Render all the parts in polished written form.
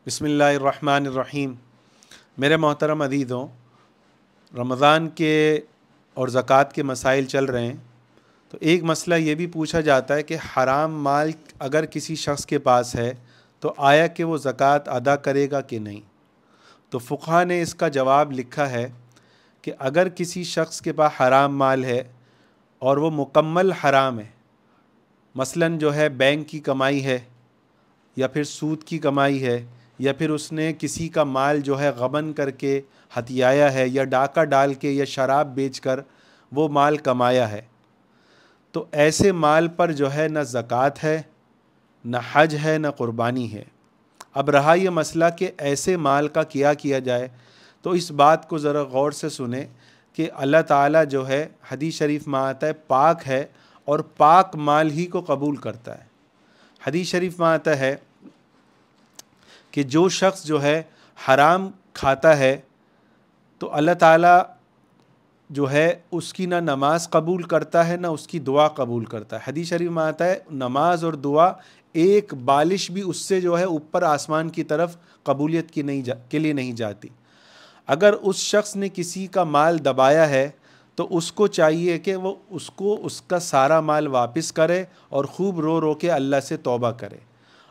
بسم اللہ الرحمن الرحیم۔ میرے محترم عزیزوں، رمضان کے اور زکوٰۃ کے مسائل چل رہے ہیں، تو ایک مسئلہ یہ بھی پوچھا جاتا ہے کہ حرام مال اگر کسی شخص کے پاس ہے تو آیا کہ وہ زکوٰۃ ادا کرے گا کہ نہیں؟ تو فقہا نے اس کا جواب لکھا ہے کہ اگر کسی شخص کے پاس حرام مال ہے اور وہ مکمل حرام ہے، مثلاً جو ہے بینک کی کمائی ہے یا پھر سود کی کمائی ہے یا پھر اس نے کسی کا مال جو ہے غبن کر کے ہتھیایا ہے یا ڈاکہ ڈال کے یا شراب بیچ کر وہ مال کمایا ہے، تو ایسے مال پر جو ہے نہ زکوٰۃ ہے، نہ حج ہے، نہ قربانی ہے۔ اب رہا یہ مسئلہ کہ ایسے مال کا کیا جائے، تو اس بات کو ذرا غور سے سنیں کہ اللہ تعالیٰ جو ہے حدیث شریف میں آتا ہے پاک ہے اور پاک مال ہی کو قبول کرتا ہے۔ حدیث شریف میں آتا ہے کہ جو شخص جو ہے حرام کھاتا ہے تو اللہ تعالیٰ جو ہے اس کی نہ نماز قبول کرتا ہے نہ اس کی دعا قبول کرتا ہے۔ حدیث شریف میں آتا ہے نماز اور دعا ایک بالش بھی اس سے جو ہے اوپر آسمان کی طرف قبولیت کے لیے نہیں جاتی۔ اگر اس شخص نے کسی کا مال دبایا ہے تو اس کو چاہیے کہ وہ اس کا سارا مال واپس کرے اور خوب رو رو کے اللہ سے توبہ کرے،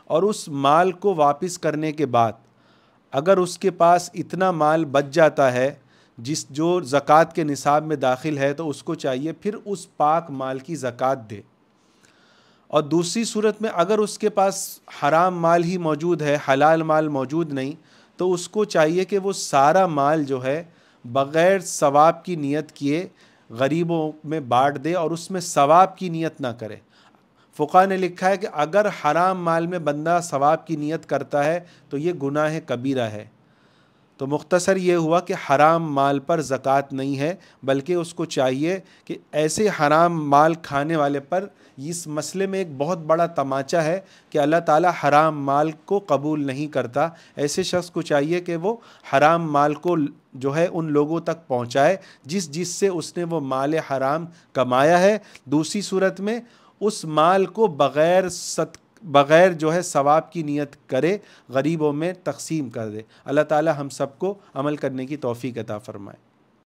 اور اس مال کو واپس کرنے کے بعد اگر اس کے پاس اتنا مال بچ جاتا ہے جو زکوٰۃ کے نصاب میں داخل ہے، تو اس کو چاہیے پھر اس پاک مال کی زکوٰۃ دے۔ اور دوسری صورت میں اگر اس کے پاس حرام مال ہی موجود ہے، حلال مال موجود نہیں، تو اس کو چاہیے کہ وہ سارا مال جو ہے بغیر ثواب کی نیت کیے غریبوں میں بانٹ دے اور اس میں ثواب کی نیت نہ کرے۔ فقہا نے لکھا ہے کہ اگر حرام مال میں بندہ ثواب کی نیت کرتا ہے تو یہ گناہ کبیرہ ہے۔ تو مختصر یہ ہوا کہ حرام مال پر زکوٰۃ نہیں ہے، بلکہ اس کو چاہیے کہ ایسے حرام مال کھانے والے پر اس مسئلے میں ایک بہت بڑا تماچا ہے کہ اللہ تعالیٰ حرام مال کو قبول نہیں کرتا۔ ایسے شخص کو چاہیے کہ وہ حرام مال کو جو ہے ان لوگوں تک پہنچائے جس سے اس نے وہ مال حرام کمایا ہے۔ دوسری صورت میں اس مال کو بغیر جو ہے ثواب کی نیت کرے غریبوں میں تقسیم کر دے۔ اللہ تعالی ہم سب کو عمل کرنے کی توفیق عطا فرمائے۔